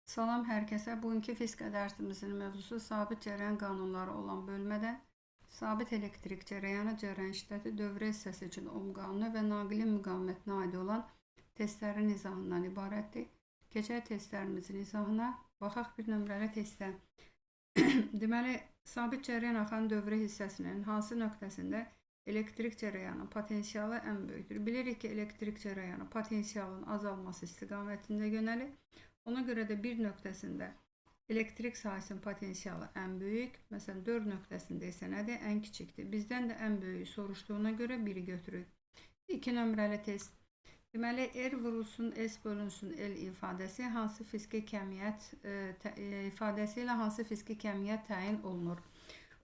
Salam hər kəsə. Bugünkü fizika dərsimizin mövzusu sabit cərəyan qanunları olan bölmədən sabit elektrik cərəyanı, cərəyan şiddəti, dövrə hissəsi üçün ohm qanunu və naqilin müqavimətinə aid olan testlərin izahından ibarətdir. Keçək testlərimizin izahına. Baxaq bir nömrəli testə. Deməli, sabit cərəyan axan dövrə hissəsinin hansı nöqtəsində elektrik cərəyanı potensialı ən böyükdür? Bilirik ki, elektrik cərəyanı potensialın azalması istiqamətində yönəlir. Ona görə də bir nöqtəsində elektrik sahəsinin potensialı ən böyük, məsələn 4 nöqtəsində isə nədir? Ən kiçikdir. Bizdən də ən böyüyü soruşduğuna görə 1-i götürürük. 2 nömrəli test. Deməli, R vurulsun, S bölünsün L ifadəsi hansı fiziki kəmiyyət ifadəsi ilə hansı fiziki kəmiyyət təyin olunur?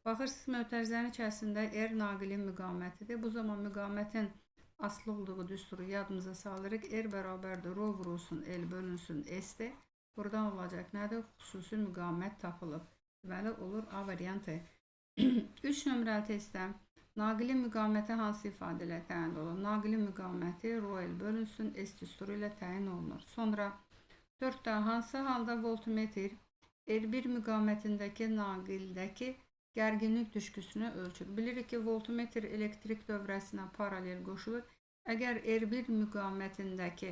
Baxırsınız, mötərizənin içərisində R naqilin müqavimətidir. Bu zaman müqavimətin asılı olduğu düsturu yadımıza salırıq. R bərabərdir rho vurulsun L bölünsün S-dir. Buradan olacaq nədir? Xüsusi müqavimət tapılıb. Deməli olur A variantı. 3 nömrəli testdə naqilin müqaviməti hansı ifadə ilə təyin olunur? Naqilin müqaviməti rho L bölünsün S düsturu ilə təyin olunur. Sonra 4-də hansı halda voltmetr R1 müqavimətindəki naqildəki gərginlik düşküsünü ölçür? Bilirik ki, voltmetr elektrik dövrəsinə paralel qoşulur. Əgər R1 müqavimətindəki,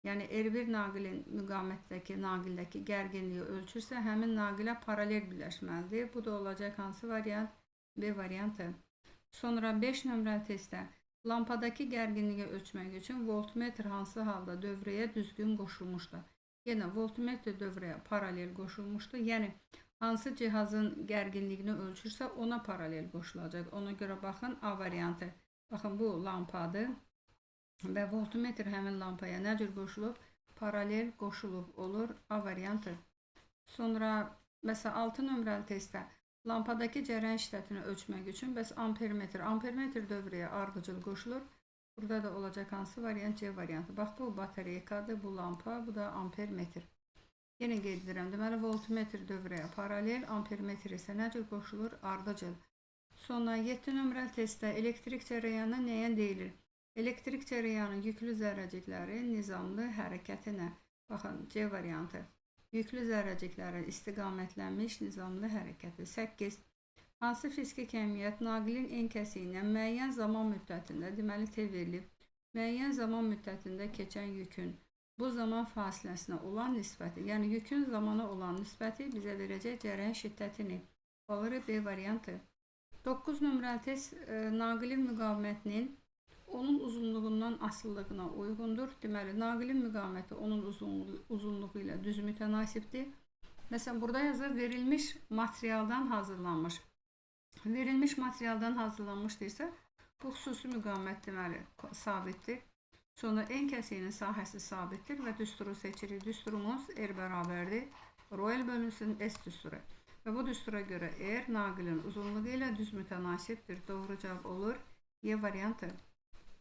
yəni R1 naqilin müqavimətdəki naqildəki gərginliyi ölçürsə, həmin naqilə paralel birləşməlidir. Bu da olacaq hansı variant? B variantı. Sonra 5 nömrəli testdə lampadakı gərginliyi ölçmək üçün voltmetr hansı halda dövrəyə düzgün qoşulmuşdur? Yenə voltmetr dövrəyə paralel qoşulmuşdur. Yəni hansı cihazın gərginliyini ölçürsə ona paralel qoşulacaq. Ona görə baxın A variantı. Baxın bu lampadır və voltmetr həmin lampaya nə cür qoşulub? Paralel qoşulub olur A variantı. Sonra məsələn 6 nömrəli testdə lampadakı cərəyan şiddətini ölçmək üçün bəs ampermetr dövrəyə ardıcıl qoşulur. Burada da olacaq hansı variant? C variantı. Bax bu batareykadır, bu lampa, bu da ampermetr. Yenə qeyd edirəm. Deməli, voltmetr dövrəyə paralel, ampermetr isə nə cür qoşulur? Ardıcıl. Sonra 7 nömrəli testdə elektrik cərəyanı nəyə deyilir? Elektrik cərəyanı yüklü zərrəciklərin nizamlı hərəkətinə. Baxın, C variantı. Yüklü zərrəciklərin istiqamətlənmiş nizamlı hərəkəti. 8. Hansı fiziki kəmiyyət naqilin en kəsiyinə müəyyən zaman müddətində, deməli T verilib, müəyyən zaman müddətində keçən yükün bu zaman fasiləsinə olan nisbəti, yəni yükün zamana olan nisbəti bizə verəcək cərəyan şiddətini. Olur B variantı. 9 nömrəli test naqilin müqavimətinin onun uzunluğundan asıllığına uyğundur. Deməli, naqilin müqaviməti onun uzunluğu ilə düz mütənasibdir. Məsələn, burada yazır verilmiş materialdan hazırlanmış. Verilmiş materialdan hazırlanmış deyirsə, bu xüsusi müqavimət deməli sabitdir. Sonra en kəsiyinin sahəsi sabitdir və düsturu seçirik. Düsturumuz R bərabərdir rho L bölünsün S düsturu. Və bu düstura görə R naqilin uzunluğu ilə düz mütənasibdir. Doğru cavab olur Y variantı.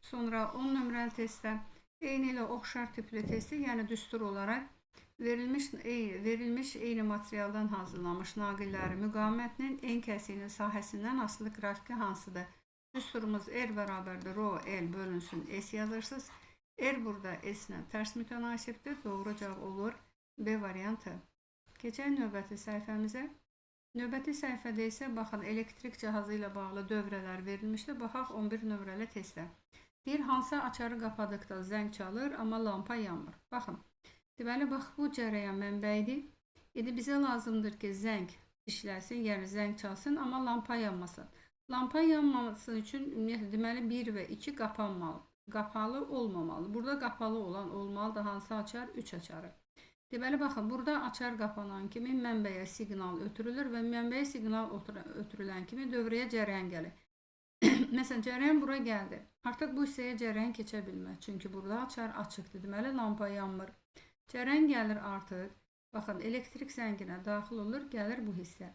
Sonra 10 nömrəli testdə eyni ilə oxşar tipli testi, yəni düstur olaraq verilmiş eyni materialdan hazırlanmış naqillərin müqavimətinin en kəsiyinin sahəsindən asılı qrafiki hansıdır? Düsturumuz R bərabərdir rho L bölünsün S yazırsınız. R burada S ilə tərs mütənasibdir. Doğru cavab olur B variantı. Keçək növbəti səhifəmizə. Növbəti səhifədə isə baxın elektrik cihazı ilə bağlı dövrələr verilmişdir. Baxaq 11 nömrəli testdə. Bir hansı açarı qapadıqda zəng çalır, amma lampa yanmır. Baxın. Deməli, bax bu cərəyan mənbəyidir. İndi bizə lazımdır ki, zəng işləsin, yəni zəng çalsın, amma lampa yanmasın. Lampa yanmaması üçün deməli 1 və 2 qapanmalı. Qapalı olmamalı. Burada qapalı olan olmalı da hansı açar? 3 açarı. Deməli, baxın, burada açar qapanan kimi mənbəyə siqnal ötürülür və mənbəyə siqnal ötürülən kimi dövrəyə cərəyan gəlir. Məsələn, cərəyan bura gəldi. Artıq bu hissəyə cərəyan keçə bilməz. Çünki burada açar açıqdır. Deməli, lampa yanmır. Cərəyan gəlir artıq. Baxın, elektrik zənginə daxil olur, gəlir bu hissə.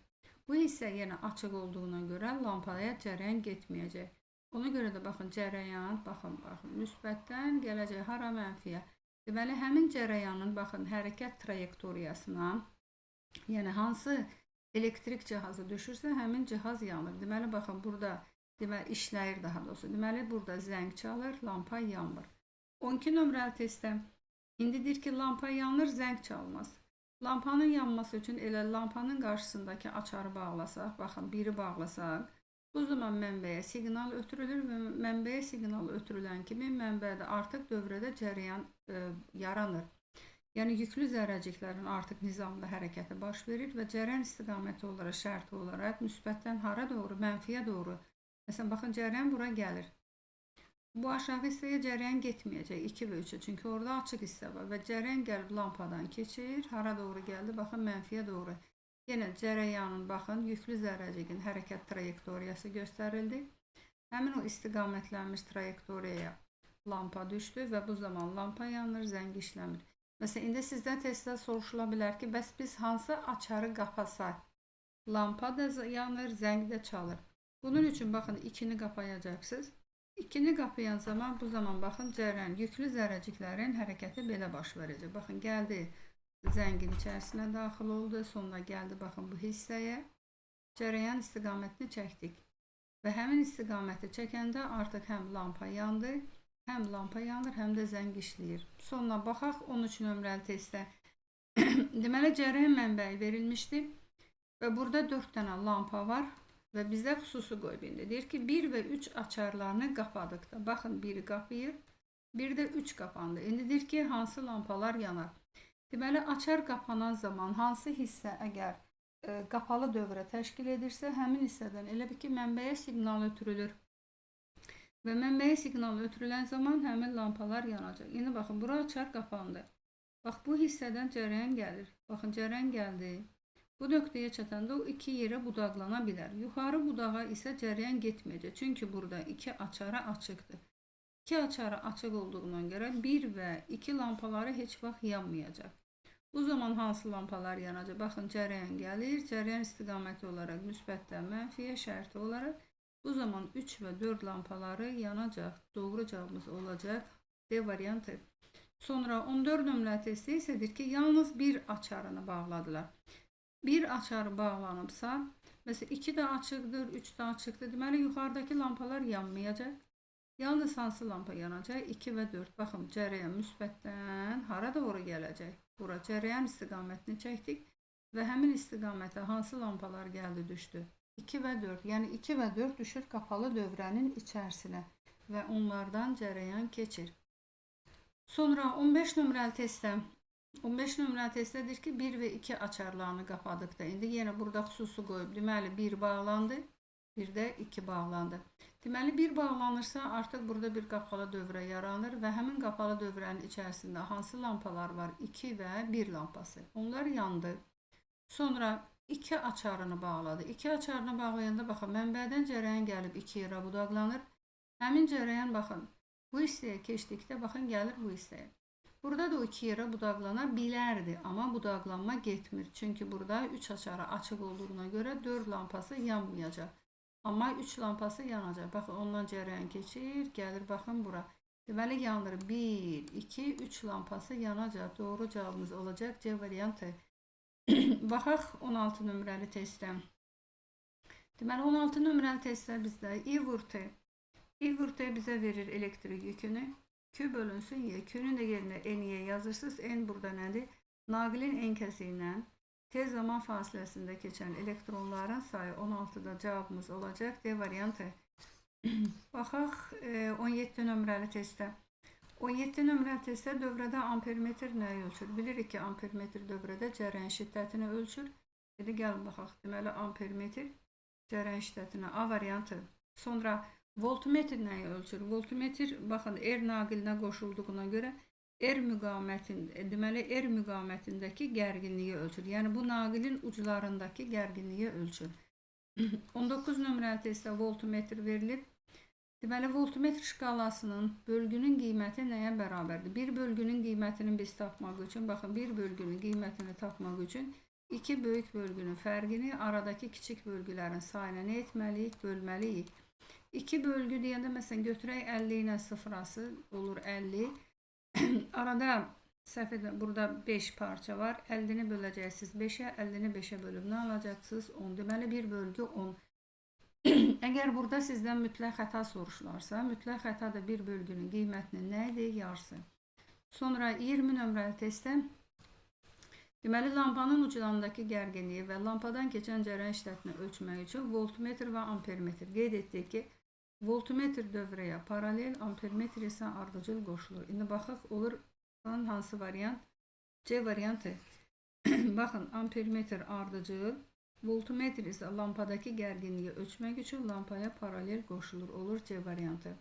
Bu hissə yenə açıq olduğuna görə lampaya cərəyan getməyəcək. Ona görə də baxın, cərəyan, baxın, müsbətdən gələcək hara? Mənfiyə. Deməli, həmin cərəyanın, baxın, hərəkət trayektoriyasına, yəni hansı elektrik cihazı düşürsə, həmin cihaz yanır. Deməli, baxın, burada işləyir daha doğrusu. Deməli, burada zəng çalır, lampa yanmır. 12 nömrəli testdə indi deyir ki, lampa yanır, zəng çalmaz. Lampanın yanması üçün elə lampanın qarşısındakı açarı bağlasaq, baxın, biri bağlasaq, bu zaman mənbəyə siqnal ötürülür və mənbəyə siqnal ötürülən kimi mənbədə artıq dövrədə cərəyan yaranır. Yəni yüklü zərrəciklərin artıq nizamlı hərəkəti baş verir və cərəyan istiqaməti olaraq, şərti olaraq müsbətdən hara doğru, mənfiyə doğru. Məsələn, baxın, cərəyan bura gəlir. Bu aşağı hissəyə cərəyan getməyəcək 2 və 3-ə, çünki orada açıq hissə var və cərəyan gəlib lampadan keçir, hara doğru gəldi, baxın, mənfiyə doğru. Yenə cərəyanın, baxın, yüklü zərrəcikin hərəkət trayektoriyası göstərildi. Həmin o istiqamətlənmiş trayektoriyaya lampa düşdü və bu zaman lampa yanır, zəng işləmir. Məsələn, indi sizdən tezdə soruşula bilər ki, bəs biz hansı açarı qapasaq? Lampa da yanır, zəng də çalır. Bunun üçün, baxın, 2-ni qapayacaqsınız. 2-ni qapayan zaman, bu zaman baxın, cərəyan, yüklü zərrəciklərin hərəkəti belə baş verəcək. Baxın, gəldi, zəngin içərisinə daxil oldu, sonra gəldi, baxın, bu hissəyə. Cərəyan istiqamətini çəkdik. Və həmin istiqaməti çəkəndə artıq həm lampa yandı, həm lampa yanır, həm də zəng işləyir. Sonra baxaq 13 nömrəli testdə. Deməli, cərəyan mənbəyi verilmişdi və burada 4 dənə lampa var. Və bizdə xüsusi qoyub indi. Deyir ki, 1 və 3 açarlarını qapadıqda, baxın, biri qapıyır, bir də 3 qapandı. İndi deyir ki, hansı lampalar yanar? Deməli, açar qapanan zaman hansı hissə əgər qapalı dövrə təşkil edirsə, həmin hissədən elə bir ki, mənbəyə siqnal ötürülür. Və mənbəyə siqnal ötürülən zaman həmin lampalar yanacaq. İndi baxın, bura açar qapandı. Bax, bu hissədən cərəyan gəlir. Baxın, cərəyan gəldi. Bu nöqtəyə çatanda o 2 yerə budaqlana bilər. Yuxarı budağa isə cərəyan getməyəcək. Çünki burada 2 açarı açıqdır. 2 açarı açıq olduğundan görə 1 və 2 lampaları heç vaxt yanmayacaq. Bu zaman hansı lampalar yanacaq? Baxın, cərəyan gəlir. Cərəyan istiqaməti olaraq müsbətdən mənfiyə, şərti olaraq. Bu zaman 3 və 4 lampaları yanacaq. Doğru cavabımız olacaq D variantı. Sonra 14 nömrəli testdə isə deyir ki, yalnız bir açarını bağladılar. Bir açarı bağlanıbsa, məsələn, 2 də açıqdır, 3 də açıqdır. Deməli, yuxarıdakı lampalar yanmayacaq. Yalnız hansı lampa yanacaq? 2 və 4. Baxın, cərəyan müsbətdən hara doğru gələcək? Bura cərəyan istiqamətini çəkdik və həmin istiqamətə hansı lampalar gəldi, düşdü? 2 və 4. Yəni 2 və 4 düşür qapalı dövrənin içərisinə və onlardan cərəyan keçir. Sonra 15 nömrəli testdə 15 nömrəli testdədir ki, 1 və 2 açarlarını qapadıqda, indi yenə burada xüsusi qoyub, deməli 1 bağlandı, bir də 2 bağlandı. Deməli 1 bağlanırsa, artıq burada bir qapalı dövrə yaranır və həmin qapalı dövrənin içərisində hansı lampalar var? 2 və 1 lampası. Onlar yandı. Sonra 2 açarını bağladı. 2 açarını bağlayanda, baxın, mənbədən cərəyan gəlib 2 yerə budaqlanır. Həmin cərəyan, baxın, bu hissəyə keçdikdə, baxın, gəlir bu hissəyə. Burada da o 2 yerə budaqlana bilərdi, amma budaqlanma getmir. Çünki burada 3 açarı açıq olduğuna görə 4 lampası yanmayacaq. Amma 3 lampası yanacaq. Baxın, ondan cərəyan keçir, gəlir, baxın, bura. Deməli, yanır 1, 2, 3 lampası yanacaq. Doğru cavabımız olacaq C variantı. Baxaq 16 nömrəli testdən. Deməli, 16 nömrəli testdə bizdə I vurtu bizə verir elektrik yükünü. Q bölünsün Y. Q'nun da yerine N'ye yazırsınız. N burada nədir? Naqilin N kəsi ilə tez zaman fasiləsində keçən elektronların sayı 16'da cavabımız olacaq. D variantı. Baxaq 17 nömrəli testdə. 17 nömrəli testdə dövrədə ampermetr nəyi ölçür? Bilirik ki, ampermetr dövrədə cərəyan şiddətini ölçür. Dedi, gəlin baxaq. Deməli, ampermetr cərəyan şiddətini A variantı. Sonra voltmetr nəyi ölçür? Voltmetr, baxın, R naqilinə qoşulduğuna görə R müqamətindəki gərginliyi ölçür. Yəni, bu naqilin uclarındakı gərginliyi ölçür. 19 nömrəli testdə voltmetr verilib. Deməli, voltmetr şkalasının bölgünün qiyməti nəyə bərabərdir? Bir bölgünün qiymətini biz tapmaq üçün, baxın, bir bölgünün qiymətini tapmaq üçün 2 böyük bölgünün fərqini aradakı kiçik bölgülərin sayına nə etməliyik? Bölməliyik. 2 bölgü deyəndə, məsələn, götürək 50 ilə sıfırası olur 50. Arada səhv edin, burada 5 parça var. 50'ni böləcəksiniz 5'ə, 50'ni 5'ə bölüb nə alacaqsınız? 10. Deməli, bir bölgü 10. Əgər burada sizdən mütləq xəta soruşularsa, mütləq xəta da bir bölgünün qiymətinin nə idi? Yarısı. Sonra 20 nömrəli testdə Deməli, lampanın uclarındakı gərginliyi və lampadan keçən cərəyan şiddətini ölçmək üçün voltmetr və ampermetr. Qeyd etdik ki, voltmetr dövrəyə paralel, ampermetr isə ardıcıl qoşulur. İndi baxaq, olur hansı variant? C variantı. Baxın, ampermetr ardıcıl, voltmetr isə lampadakı gərginliyi ölçmək üçün lampaya paralel qoşulur. Olur C variantı.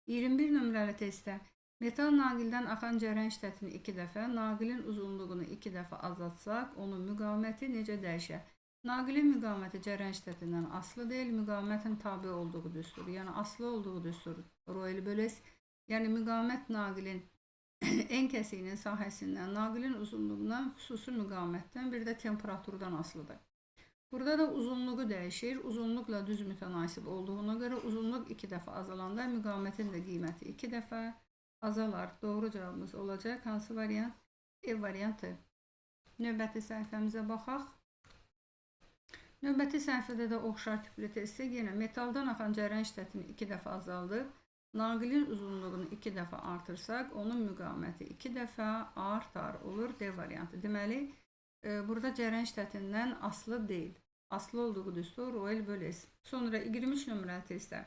21 nömrəli testdə metal naqildən axan cərəyan şiddətini 2 dəfə, naqilin uzunluğunu 2 dəfə azatsaq, onun müqaməti necə dəyişər? Naqilin müqaməti cərəyan şiddətindən asılı deyil, müqamətin tabi olduğu düstur. Yəni asılı olduğu düstur Royle-Boles. Yəni müqamət naqilin en kəsiyinin sahəsindən, naqilin uzunluğundan, xüsusi müqamətdən, bir də temperaturdan asılıdır. Burada da uzunluğu dəyişir. Uzunluqla düz mütənasib olduğuna görə uzunluq 2 dəfə azalanda müqamətin də qiyməti 2 dəfə azalar. Doğru cavabımız olacaq. Hansı variant? E variantı. Növbəti səhifəmizə baxaq. Növbəti səhifədə də oxşar tipli testdə yenə metaldan axan cərəyan şiddətini 2 dəfə azaldıb, naqilin uzunluğunu 2 dəfə artırsaq, onun müqaməti 2 dəfə artar. Olur D variantı. Deməli, burada cərəyan şiddətindən asılı deyil. Asılı olduğu düstur Royle-Boles. Sonra 23 nömrəli testdə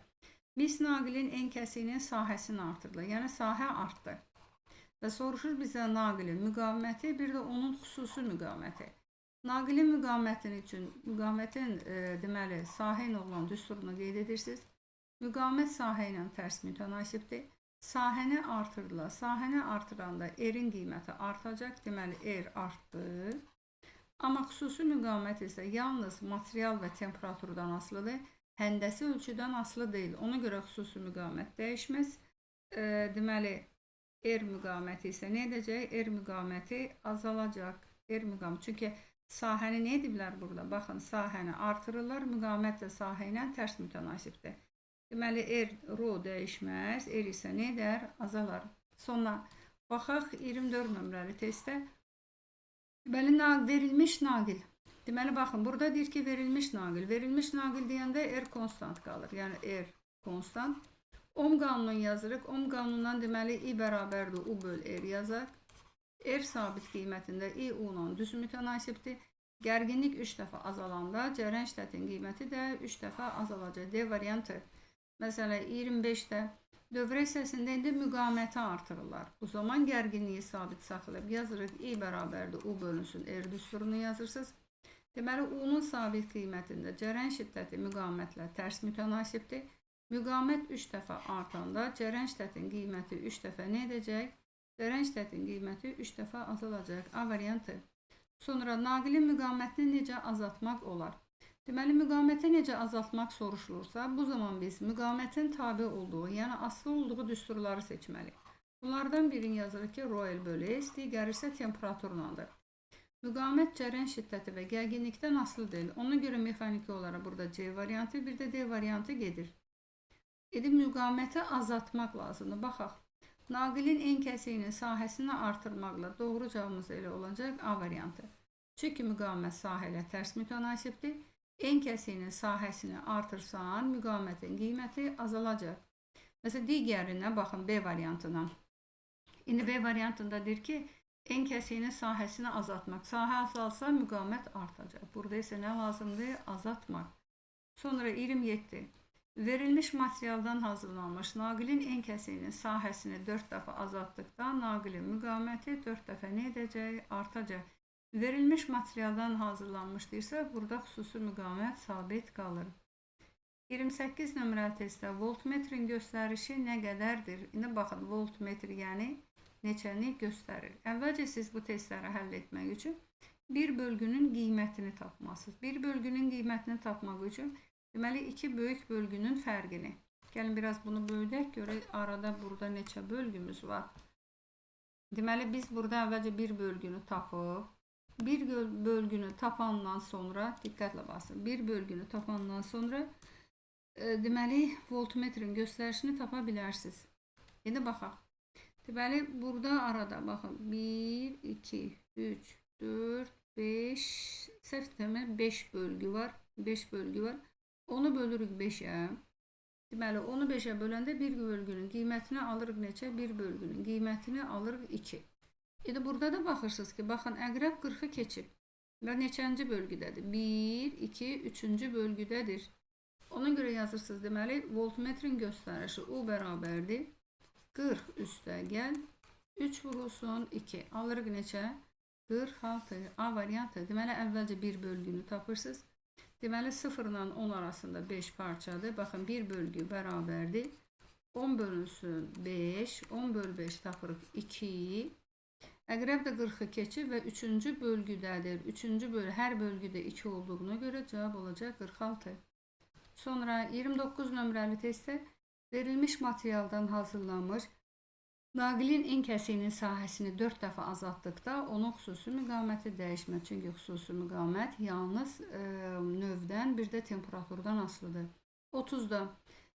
mis naqilin en kəsiyinin sahəsini artırılır. Yəni sahə artdı. Və soruşur bizə naqilin müqaməti, bir də onun xüsusi müqaməti. Naqilin müqamətin üçün müqamətin deməli sahə ilə olan düsturunu qeyd edirsiniz. Müqamət sahə ilə tərs mütənasibdir. Sahəni artırdılar. Sahəni artıranda erin qiyməti artacaq. Deməli er artdı. Amma xüsusi müqamət isə yalnız material və temperaturdan asılıdır. Həndəsi ölçüdən asılı deyil. Ona görə xüsusi müqamət dəyişməz. Deməli, er müqaməti isə nə edəcək? Er müqaməti azalacaq. Er müqaməti. Çünki sahəni nə ediblər burada? Baxın, sahəni artırırlar. Müqamət də sahə ilə tərs mütənasibdir. Deməli, er rho dəyişməz. Er isə nə edər? Azalar. Sonra baxaq 24 nömrəli testdə. Deməli, verilmiş naqil. Deməli, baxın, burada deyir ki, verilmiş naqil. Verilmiş naqil deyəndə R konstant qalır. Yəni, R konstant. Ohm qanununu yazırıq. Ohm qanunundan deməli, I bərabərdir, U böl R yazaq. R sabit qiymətində I, U ilə düz mütənasibdir. Gərginlik 3 dəfə azalanda, cərəyan şiddətin qiyməti də 3 dəfə azalacaq. D variantı. Məsələn, 25-də dövrə hissəsində indi müqaməti artırırlar. Bu zaman gərginliyi sabit saxlayıb yazırıq. I bərabərdir, U bölünsün R düsturunu yazırsınız. Deməli, U-nun sabit qiymətində cərəyan şiddəti müqamətlə tərs mütənasibdir. Müqamət 3 dəfə artanda cərəyan şiddətin qiyməti 3 dəfə nə edəcək? Cərəyan şiddətin qiyməti 3 dəfə azalacaq. A variantı. Sonra naqilin müqamətini necə azaltmaq olar? Deməli, müqaməti necə azaltmaq soruşulursa, bu zaman biz müqamətin tabi olduğu, yəni asılı olduğu düsturları seçməliyik. Bunlardan birini yazırıq ki, Royle-Boles, digəri isə temperaturlandır. Müqamət cərəyan şiddəti və gərginlikdən asılı deyil. Ona görə mexaniki olaraq burada C variantı, bir də D variantı gedir. Edib müqaməti azaltmaq lazımdır. Baxaq. Naqilin en kəsiyinin sahəsini artırmaqla doğru cavabımız elə olacaq A variantı. Çünki müqamət sahə ilə tərs mütənasibdir. En kəsiyinin sahəsini artırsan, müqamətin qiyməti azalacaq. Məsələn, digərinə baxın B variantına. İndi B variantında deyir ki, en kəsiyinin sahəsini azaltmaq. Sahə azalsa müqamət artacaq. Burada isə nə lazımdır? Azaltmaq. Sonra 27. Verilmiş materialdan hazırlanmış naqilin en kəsiyinin sahəsini 4 dəfə azaltdıqda naqilin müqaməti 4 dəfə nə edəcək? Artacaq. Verilmiş materialdan hazırlanmış deyirsə, burada xüsusi müqamət sabit qalır. 28 nömrəli testdə voltmetrin göstərişi nə qədərdir? İndi baxın, voltmetr yəni neçəni göstərir. Əvvəlcə siz bu testləri həll etmək üçün bir bölgünün qiymətini tapmalısınız. Bir bölgünün qiymətini tapmaq üçün deməli, iki böyük bölgünün fərqini. Gəlin biraz bunu bölək, görək arada burada neçə bölgümüz var. Deməli, biz burada əvvəlcə bir bölgünü tapıb, bir bölgünü tapandan sonra, diqqətlə basın, bir bölgünü tapandan sonra deməli, voltmetrin göstərişini tapa bilərsiniz. İndi baxaq. Deməli, burada arada baxın 1, 2, 3, 4, 5, səhv demək 5 bölgü var. 5 bölgü var. Onu bölürük 5-ə. Deməli, onu 5-ə böləndə bir bölgünün qiymətini alırıq neçə? Bir bölgünün qiymətini alırıq 2. İndi burada da baxırsınız ki, baxın, əqrəb 40-ı keçib və neçənci bölgüdədir? 1, 2, 3-cü bölgüdədir. Ona görə yazırsınız. Deməli, voltmetrin göstərişi U bərabərdir 40 üstəgəl 3 vurulsun 2. Alırıq neçə? 46. A variantı. Deməli, əvvəlcə bir bölgünü tapırsınız. Deməli, 0 ilə 10 arasında 5 parçadır. Baxın, bir bölgü bərabərdir 10 bölünsün 5. 10 bölü 5 tapırıq 2. Əqrəb də 40-ı keçib və 3-cü bölgüdədir. 3-cü bölgü, hər bölgüdə 2 olduğuna görə cavab olacaq 46. Sonra 29 nömrəli testdə verilmiş materialdan hazırlanmış naqilin en kəsiyinin sahəsini 4 dəfə azaltdıqda onun xüsusi müqaməti dəyişmir. Çünki xüsusi müqamət yalnız növdən, bir də temperaturdan asılıdır. 30-da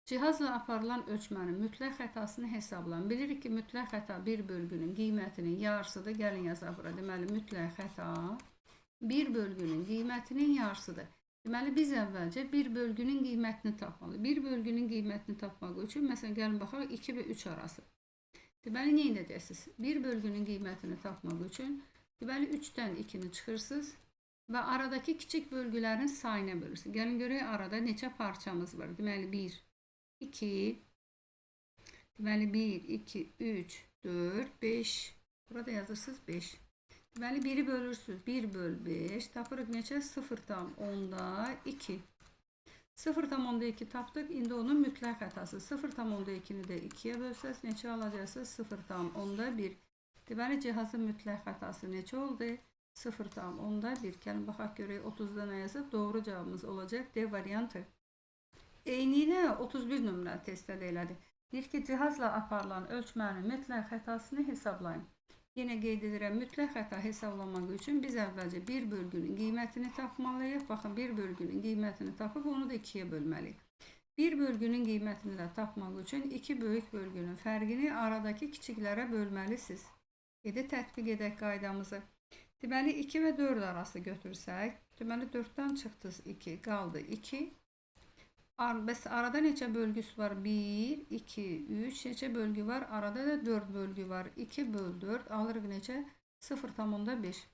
cihazla aparılan ölçmənin mütləq xətasını hesablayın. Bilirik ki, mütləq xəta bir bölgünün qiymətinin yarısıdır. Gəlin yazaq bura. Deməli, mütləq xəta bir bölgünün qiymətinin yarısıdır. Deməli, biz əvvəlcə bir bölgünün qiymətini tapmalıyıq. Bir bölgünün qiymətini tapmaq üçün, məsələn, gəlin baxaq 2 və 3 arası. Deməli, nə edəcəksiniz? Bir bölgünün qiymətini tapmaq üçün, deməli, 3-dən 2-ni çıxırsınız və aradakı kiçik bölgülərin sayına bölürsünüz. Gəlin görək, arada neçə parçamız var? Deməli, 1, 2, deməli, 1, 2, 3, 4, 5. Burada yazırsınız 5. Deməli, 1-i bölürsünüz. 1 böl 5. Tapırıq neçə? 0,2. 0,2 tapdıq. İndi onun mütləq xətası. 0,2-ni də 2-yə bölsəz neçə alacaqsınız? 0,1. Deməli, cihazın mütləq xətası neçə oldu? 0,1. Gəlin baxaq görək 30-da nə yazıb? Doğru cavabımız olacaq D variantı. Eyni ilə 31 nömrəli testdə də elədir. Deyir ki, cihazla aparılan ölçmənin mütləq xətasını hesablayın. Yenə qeyd edirəm, mütləq xəta hesablamaq üçün biz əvvəlcə bir bölgünün qiymətini tapmalıyıq. Baxın, bir bölgünün qiymətini tapıb onu da 2-yə bölməliyik. Bir bölgünün qiymətini də tapmaq üçün 2 böyük bölgünün fərqini aradakı kiçiklərə bölməlisiniz. İndi tətbiq edək qaydamızı. Deməli, 2 və 4 arası götürsək, deməli 4-dən çıxdınız 2, qaldı 2. Bəs arada neçə bölgüsü var? 1, 2, 3, neçə bölgü var? Arada da 4 bölgü var. 2 böl 4 alırıq neçə? 0,5.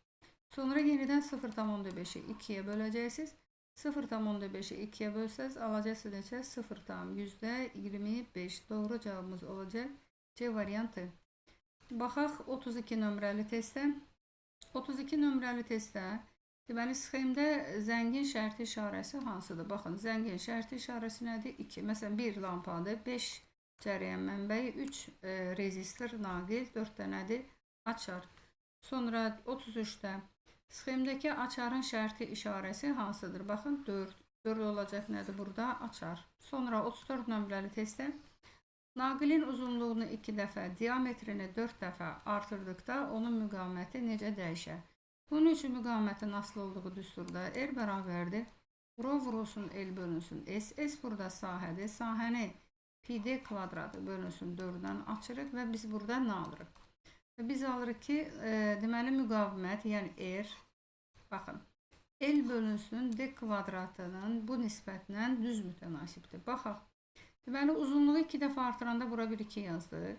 Sonra yenidən 0,5'i 2'ye böləcəksiniz. 0,5'i 2'ye bölsəz alacaqsınız neçə? 0,25. Doğru cevabımız olacaq C variantı. Baxaq 32 nömrəli testə. 32 nömrəli testdə deməli, sxemdə zəngin şərti işarəsi hansıdır? Baxın, zəngin şərti işarəsi nədir? 2. Məsələn, 1 lampadır, 5 cərəyan mənbəyi, 3 rezistor, naqil, 4 dənədir açar. Sonra 33-də sxemdəki açarın şərti işarəsi hansıdır? Baxın, 4. 4 olacaq nədir burada? Açar. Sonra 34 nömrəli testdə naqilin uzunluğunu 2 dəfə, diametrini 4 dəfə artırdıqda onun müqaməti necə dəyişər? Bunun üçün müqamətin asılı olduğu düsturda R bərabərdir. Rho vurulsun L bölünsün S. S burada sahədir. Sahəni PD kvadratı bölünsün 4-dən açırıq və biz burada nə alırıq? Biz alırıq ki, deməli müqavimət, yəni R, baxın, L bölünsün D kvadratının bu nisbətlə düz mütənasibdir. Baxaq. Deməli, uzunluğu 2 dəfə artıranda bura bir 2 yazdıq.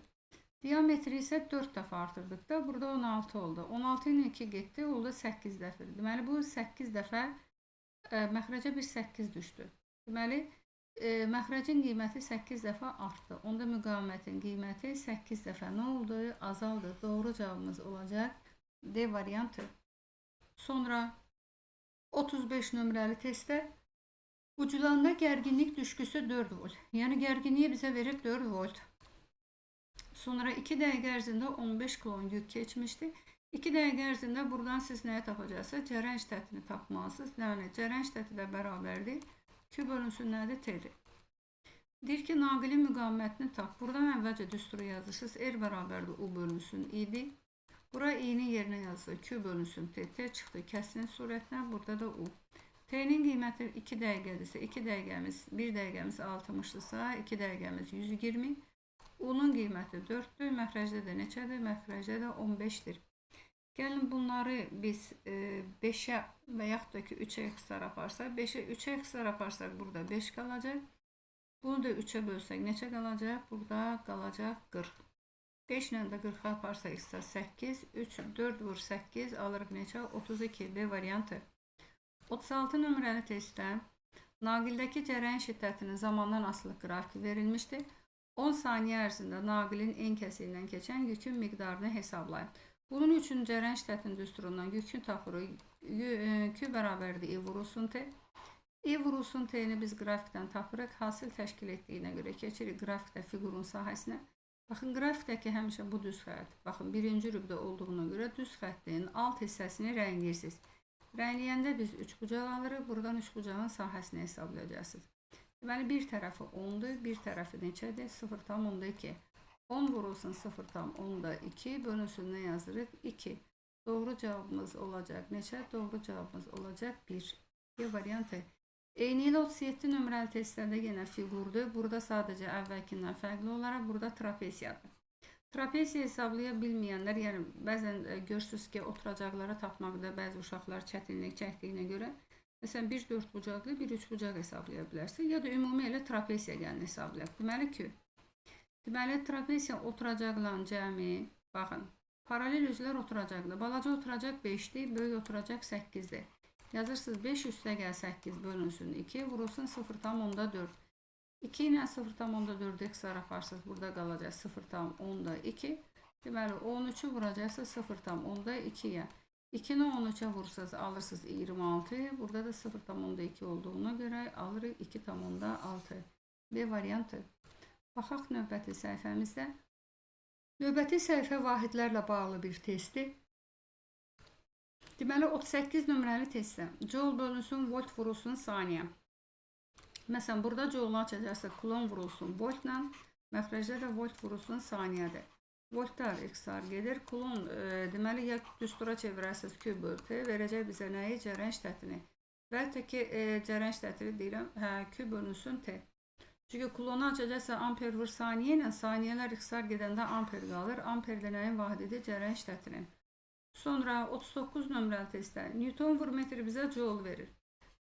Diametri isə 4 dəfə artırdıqda burada 16 oldu. 16 ilə 2 getdi, oldu 8 dəfə. Deməli, bu 8 dəfə məxrəcə bir 8 düşdü. Deməli, məxrəcin qiyməti 8 dəfə artdı. Onda müqavimətin qiyməti 8 dəfə nə oldu? Azaldı. Doğru cavabımız olacaq D variantı. Sonra 35 nömrəli testdə uclarında gərginlik düşküsü 4 volt. Yəni gərginliyi bizə verir 4 volt. Sonra 2 dəqiqə ərzində 15 kilon yük keçmişdi. 2 dəqiqə ərzində buradan siz nəyə tapacaqsınız? Cərəyan şiddətini tapmalısınız. Yəni cərəyan şiddəti də bərabərdir. Q bölünsün nədir? T-dir. Deyir ki, naqilin müqavimətini tap. Buradan əvvəlcə düsturu yazırsınız. R bərabərdir U bölünsün I-dir. Bura I-nin yerinə yazılır. Q bölünsün T. T çıxdı kəskin surətlə. Burada da U. T-nin qiyməti 2 dəqiqədirsə, 2 dəqiqəmiz, 1 dəqiqəmiz 60-dırsa, 2 dəqiqəmiz 120. U-nun qiyməti 4-dür. Məxrəcdə də neçədir? Məxrəcdə də 15-dir. Gəlin bunları biz 5'ə və yaxud da ki 3'ə ixtisar aparsaq, 5'ə 3'ə ixtisar aparsaq burada 5 qalacaq. Bunu da 3'ə bölsək neçə qalacaq? Burada qalacaq 40. 5 ilə də 40 aparsa isə 8, 3, 4 vur 8, alırıq neçə? 32. B variantı. 36 nömrəli testdə naqildəki cərəyan şiddətinin zamandan asılı qrafiki verilmişdir. 10 saniyə ərzində naqilin en kəsiyindən keçən yükün miqdarını hesablayın. Bunun üçün cərəyan şiddətinin düsturundan yükün tapırıq. Q bərabərdir I vurulsun T. I vurulsun T'ni biz qrafikdən tapırıq. Hasil təşkil etdiyinə görə keçirik qrafikdə fiqurun sahəsinə. Baxın, qrafikdəki həmişə bu düz xətt. Baxın, birinci rübdə olduğuna görə düz xəttin alt hissəsini rəngliyirsiniz. Rəngləyəndə biz 3 bucaq alırıq. Buradan 3 bucağın sahəsini hesablayacaqsınız. Deməli, bir tərəfi 10'dur, bir tərəfi neçədir? 0,2. 10 vurulsun 0,2 bölünsün nə yazırıq? 2. Doğru cavabımız olacaq neçə? Doğru cavabımız olacaq 1. B variantı. Eyni ilə 37 nömrəli testlərdə yenə fiqurdur. Burada sadəcə əvvəlkindən fərqli olaraq burada trapesiyadır. Trapesiya hesablaya bilməyənlər, yəni bəzən görürsünüz ki, oturacaqları tapmaqda bəzi uşaqlar çətinlik çəkdiyinə görə, məsələn, bir 4 bucaqlı, bir 3 bucaq hesablaya bilərsiniz, ya da ümumi elə trapesiya gəlini hesablayaq. Deməli ki, trapesiya oturacaqların cəmi, baxın, paralel üzlər oturacaqdır. Balaca oturacaq 5'dir, böyük oturacaq 8'dir. Yazırsınız 5 üstə gəl 8 bölünsün 2 vurulsun 0,4. 2 ilə 0,4 xəsar aparsınız. Burada qalacaq 0,2. Deməli 13'ü vuracaqsınız 0,2'yə. 2'ni 13'ə vursanız alırsınız 26. Burada da 0,2 olduğuna görə alırıq 2,6. B variantı. Baxaq növbəti səhifəmizdə. Növbəti səhifə vahidlərlə bağlı bir testdir. Deməli 38 nömrəli testdə joule bölünsün volt vurulsun saniyə. Məsələn, burada joule açacaqsa kulon vurulsun voltla, məxrəcdə də volt vurulsun saniyədir. Voltlar ixtisar gedir. Kulon deməli ya düstura çevirərsiniz Q bölü T, verəcək bizə nəyi? Cərəyan şiddətini. Və hətta ki cərəyan şiddətini deyirəm, Q bölünsün T. Çünki kulonu açacaqsa amper vur saniyə ilə, saniyələr ixtisar gedəndə amper qalır. Amper də nəyin vahididir? Cərəyan şiddətinin. Sonra 39 nömrəli testdə Newton vur metr bizə joule verir.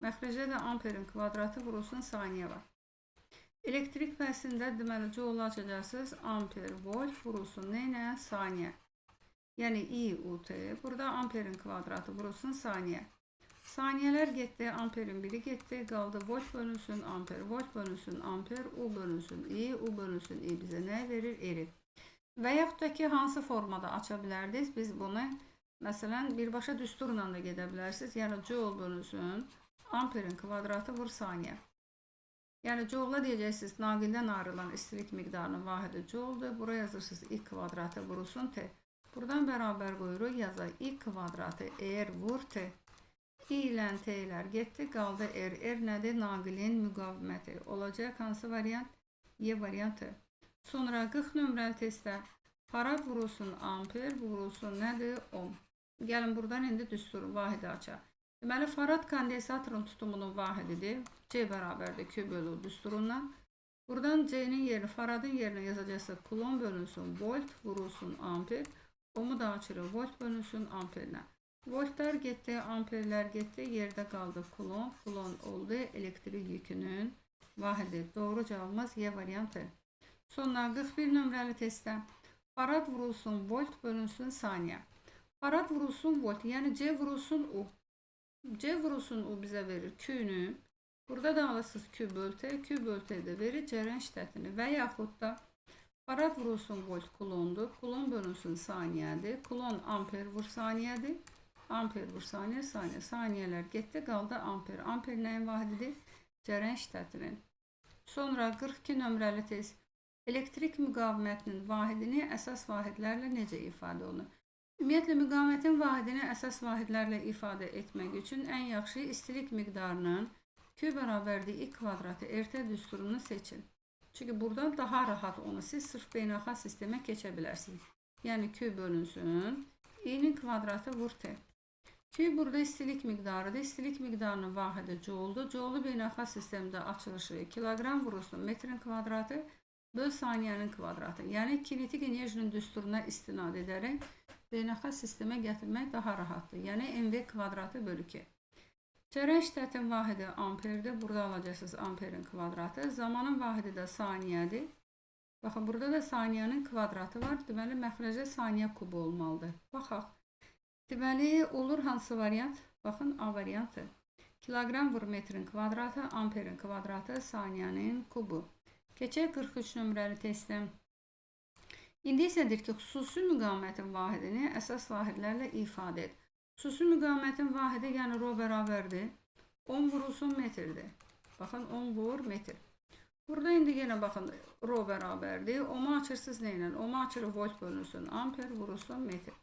Məxrəcdə də amperin kvadratı vurulsun saniyə var. Elektrik bəhsində deməli joule açacaqsınız. Amper volt vurulsun nə ilə? Saniyə. Yəni I UT. Burada amperin kvadratı vurulsun saniyə. Saniyələr getdi, amperin biri getdi, qaldı volt bölünsün amper, volt bölünsün amper, U bölünsün I, U bölünsün I bizə nə verir? Eri. Və yaxud da ki, hansı formada aça bilərdiniz? Biz bunu məsələn, birbaşa düsturla da gedə bilərsiniz. Yəni, joule bölünsün, amperin kvadratı vur saniyə. Yəni, joule-la deyəcəksiniz, naqildən ayrılan istilik miqdarının vahidi joule-dur. Buraya yazırsınız, I kvadratı vurulsun T. Buradan bərabər qoyuruq, yazaq I kvadratı R vur T. I ilə T'lər getdi, qaldı R. R nədir? Naqilin müqaviməti. Olacaq hansı variant? Y variantı. Sonra 40 nömrəli testdə farad vurulsun amper, vurulsun nədir? Ohm. Gəlin buradan indi düstur vahidi açaq. Deməli, farad kondensatorun tutumunun vahididir. C bərabərdir Q bölü düsturundan. Buradan C'nin yerini, faradın yerinə yazacaqsa kulon bölünsün volt, vurulsun amper. Ohmu da açırıq, volt bölünsün amperlə. Voltlar getdi, amperlər getdi, yerdə qaldı kulon. Kulon oldu elektrik yükünün vahidi. Doğru cavabımız Y variantı. Sonra 41 nömrəli testdə farad vurulsun volt bölünsün saniyə. Farad vurulsun volt, yəni C vurulsun U. C vurulsun U bizə verir Q-nü. Burada da alırsınız Q bölü T. Q bölü T də verir cərəyan şiddətini. Və yaxud da farad vurulsun volt kulondur. Kulon bölünsün saniyədir. Kulon amper vur saniyədir. Amper vur saniyə, saniyə. Saniyələr getdi, qaldı amper. Amper nəyin vahididir? Cərəyan şiddətinin. Sonra 42 nömrəli test. Elektrik müqavimətinin vahidini əsas vahidlərlə necə ifadə olunur? Ümumiyyətlə, müqavimətin vahidini əsas vahidlərlə ifadə etmək üçün ən yaxşı istilik miqdarının Q bərabərdir I kvadratı RT düsturunu seçin. Çünki buradan daha rahat onu siz sırf beynəlxalq sistemə keçə bilərsiniz. Yəni Q bölünsün, I-nin kvadratı vur T. Q burada istilik miqdarıdır. İstilik miqdarının vahidi joule-dur. Joule beynəlxalq sistemdə açılışı kiloqram vurulsun metrin kvadratı böl saniyənin kvadratı. Yəni kinetik enerjinin düsturuna istinad edərək beynəlxalq sistemə gətirmək daha rahatdır. Yəni MV kvadratı bölü 2. Cərəyan şiddətin vahidi amperdir. Burada alacaqsınız amperin kvadratı. Zamanın vahidi də saniyədir. Baxın, burada da saniyenin kvadratı var. Deməli, məxrəcdə saniyə kubu olmalıdır. Baxaq. Deməli, olur hansı variant? Baxın, A variantı. Kilogram vur metrin kvadratı, amperin kvadratı, saniyenin kubu. Keçək 43 nömrəli testdən. İndi isə deyir ki, xüsusi müqamətin vahidini əsas vahidlərlə ifadə et. Xüsusi müqamətin vahidi, yəni rho bərabərdir. 10 vurulsun metrdir. Baxın, 10 vur metr. Burada indi yenə baxın, rho bərabərdir. Ohmu açırsınız nə ilə? Ohmu açır volt bölünsün, amper vurulsun metr.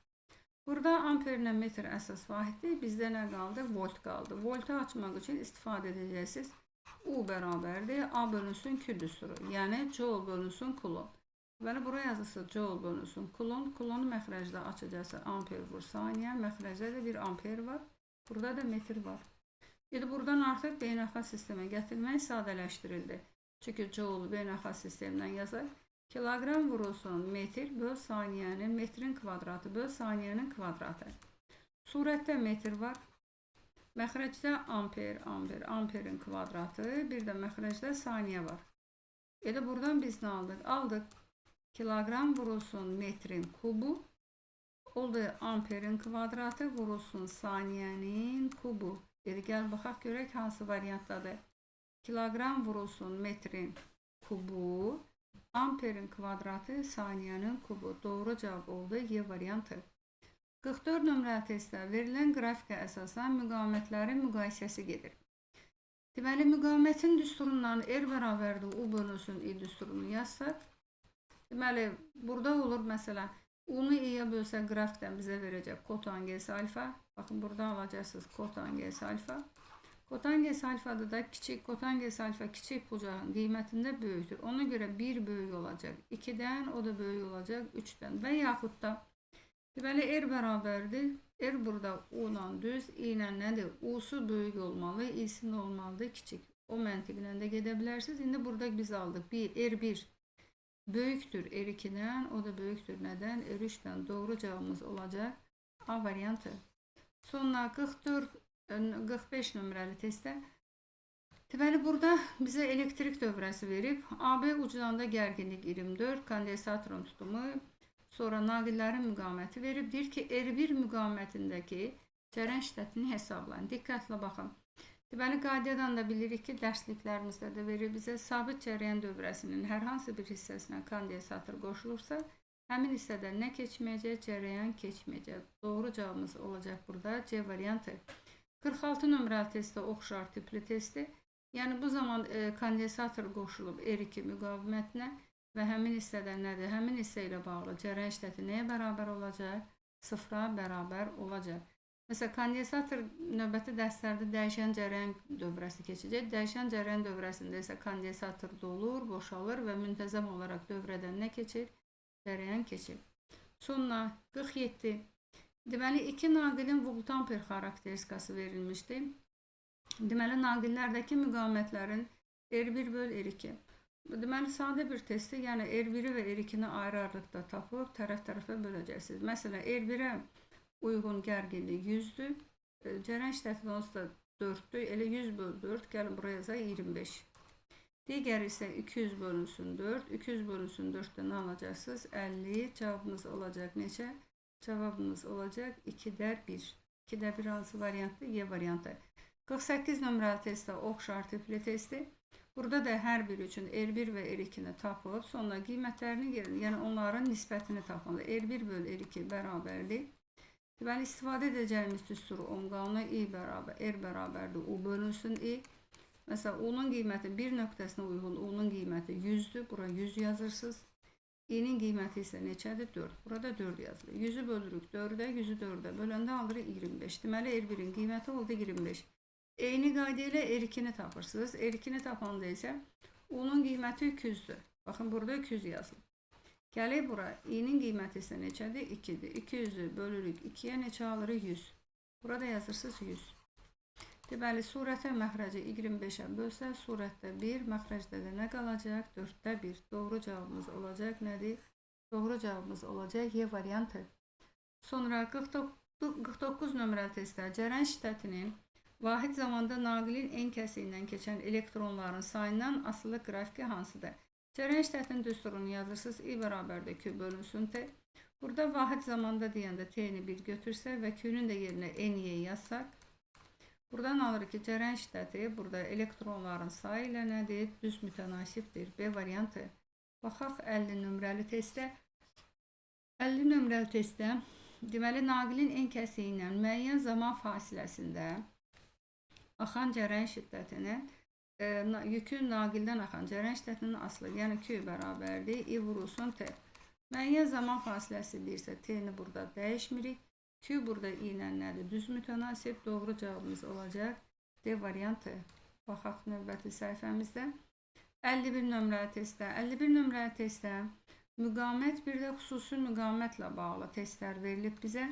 Burada amperlə metr əsas vahiddir. Bizdə nə qaldı? Volt qaldı. Voltu açmaq üçün istifadə edəcəksiniz. U bərabərdir. A bölünsün Q düsturu. Yəni, joule bölünsün kulon. Deməli, buraya yazılsın joule bölünsün kulon. Kulonu məxrəcdə açacaqsa amper vur saniyə. Məxrəcdə də bir amper var. Burada da metr var. Yəni, buradan artıq beynəlxalq sistemə gətirmək sadələşdirildi. Çünki joule beynəlxalq sistemdən yazar. Kilogram vurulsun metr böl saniyenin, metrin kvadratı böl saniyenin kvadratı. Surətdə metr var. Məxrəcdə amper, amperin kvadratı. Bir də məxrəcdə saniye var. Elə buradan biz nə aldıq? Aldıq. Kilogram vurulsun metrin kubu. Oldu amperin kvadratı vurulsun saniyenin kubu. Elə gəl baxaq görək hansı variantdadır. Kilogram vurulsun metrin kubu. Amperin kvadratı saniyenin kubu. Doğru cevap oldu Y variantı. 44 nömrəli testdə verilən qrafikə əsasən müqamətlərin müqayisəsi gedir. Deməli, müqamətin düsturundan R bərabərdir U bölünsün I düsturunu yazsaq. Deməli, burada olur məsələn, U-nu I-yə bölsə qrafikdən bizə verəcək kotangesi alfa. Baxın, burada alacaqsınız kotangesi alfa. Kotangesi alfada da kiçik, kotangesi alfa kiçik bucağın qiymətində böyükdür. Ona görə 1 böyük olacaq 2-dən, o da böyük olacaq 3-dən və yaxud da deməli R bərabərdir. R burada U-la düz, I ilə nədir? U-su böyük olmalı, I-si olmalıdır kiçik. O məntiqlə də gedə bilərsiniz. İndi burada biz aldıq. R1 böyükdür R2-dən, o da böyükdür nədən? R3-dən. Doğru cavabımız olacaq A variantı. Sonra 45 nömrəli testdə. Deməli, burada bizə elektrik dövrəsi verib. AB ucunda gərginlik 24, kondensatorun tutumu, sonra naqillərin müqaməti verib. Deyir ki, R1 müqamətindəki cərən şiddətini hesablayın. Diqqətlə baxın. Deməli, qaydadan da bilirik ki, dərsliklərimizdə də verir bizə sabit cərəyan dövrəsinin hər hansı bir hissəsinə kondensator qoşulursa, həmin hissədə nə keçməyəcək? Cərəyan keçməyəcək. Doğru cavabımız olacaq burada C variantı. 46 nömrəli testdə oxşar tipli testi. Yəni, bu zaman kondensator qoşulub R2 müqavimətinə və həmin hissədə nədir? Həmin hissə ilə bağlı cərəyan şiddəti nəyə bərabər olacaq? Sıfıra bərabər olacaq. Məsələn, kondensator növbəti dərslərdə dəyişən cərəyan dövrəsi keçəcək. Dəyişən cərəyan dövrəsində isə kondensator dolur, boşalır və müntəzəm olaraq dövrədən nə keçir? Cərəyan keçir. Sonra 47. Deməli, iki naqilin volt-amper xarakteristikası verilmişdi. Deməli, naqillərdəki müqamətlərin R1 böl R2. Deməli, sadə bir testi, yəni R1-i və R2-ni ayrı-ayrılıqda tapıb tərəf-tərəfə böləcəksiniz. Məsələn, R1-ə uyğun gərginlik 100-dür. Cərəyan şiddəti onsuz da 4-dür. Elə 100 böl 4, gəlin buraya yazaq 25. Digər isə 200 bölünsün 4. 200 bölünsün 4-dən alacaqsınız 50. Cavabımız olacaq neçə? Cavabımız olacaq 2-1. 2-1 hansı variantdır? Y variantı. 48 nömrəli testdə oxşar tipli testi. Burada da hər biri üçün R1 və R2-ni tapıb, sonra qiymətlərini yerin, yəni onların nisbətini tapmalı. R1 böl R2 bərabərdir. Deməli, istifadə edəcəyimiz düstur ohm qanunu R bərabərdir. U bölünsün I. Məsələn, U-nun qiyməti 1 nöqtəsinə uyğun, U-nun qiyməti 100-dür. Bura 100 yazırsınız. I-nin qiyməti isə neçədir? 4. Burada 4 yazılır. 100-ü bölürük 4-ə, 100-ü 4-ə. Böləndə alırıq 25. Deməli, R1-in qiyməti oldu 25. Eyni qayda ilə R2-ni tapırsınız. R2-ni tapanda isə U-nun qiyməti 200-dür. Baxın, burada 200 yazılır. Gələk bura. I-nin qiyməti isə neçədir? 2-dir. 200-ü bölürük 2-yə neçə alırıq? 100. Burada yazırsınız 100. Deməli, surətə məxrəci 25-ə bölsə, surətdə 1, məxrəcdə də nə qalacaq? 4-1. Doğru cavabımız olacaq nədir? Doğru cavabımız olacaq Y variantı. Sonra 49 nömrəli testdə cərəyan şiddətinin vahid zamanda naqilin ən kəsiyindən keçən elektronların sayından asılı qrafiki hansıdır? Cərəyan şiddətinin düsturunu yazırsınız. I bərabərdir Q bölünsün T. Burada vahid zamanda deyəndə T'ni 1 götürsək və Q'nun da yerinə N'yi yazsaq. Buradan alırıq ki, cərəyan şiddəti burada elektronların sayı ilə nədir? Düz mütənasibdir. B variantı. Baxaq 50 nömrəli testə. 50 nömrəli testdə deməli naqilin en kəsiyi ilə müəyyən zaman fasiləsində axan cərəyan şiddətinin yükün naqildən axan cərəyan şiddətinin asılı, yəni Q bərabərdir I vurulsun T. Müəyyən zaman fasiləsi deyirsə T'ni burada dəyişmirik. Q burada I ilə nədir? Düz mütənasib. Doğru cavabımız olacaq D variantı. Baxaq növbəti səhifəmizdə. 51 nömrəli testdə. 51 nömrəli testdə müqavimət bir də xüsusi müqavimətlə bağlı testlər verilib bizə.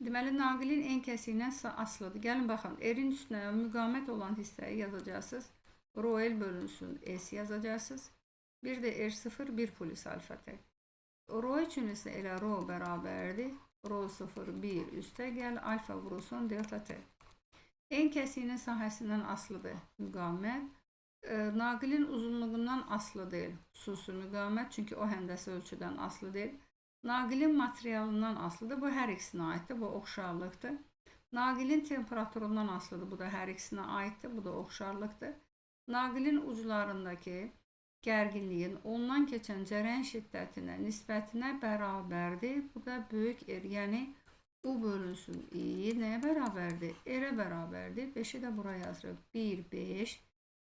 Deməli, naqilin en kəsiyindən asılıdır. Gəlin baxın, R-in üstünə müqavimət olan hissəyi yazacaqsınız. Rho L bölünsün S yazacaqsınız. Bir də R0 1 polis alfa T. Rho üçün isə elə Rho bərabərdir. Rho 0 1 üstə gəl alfa vurulsun delta T. En kəsiyinin sahəsindən asılıdır müqavimət. Naqilin uzunluğundan asılı deyil. Xüsusi müqavimət, çünki o həndəsi ölçüdən asılı deyil. Naqilin materialından asılıdır. Bu hər ikisinə aiddir. Bu oxşarlıqdır. Naqilin temperaturundan asılıdır. Bu da hər ikisinə aiddir. Bu da oxşarlıqdır. Naqilin uclarındakı gərginliyin ondan keçən cərəyan şiddətinə nisbətinə bərabərdir. Bu da böyük R, yəni U bölünsün I nəyə bərabərdir? R-ə bərabərdir. 5-i də buraya yazırıq. 1, 5.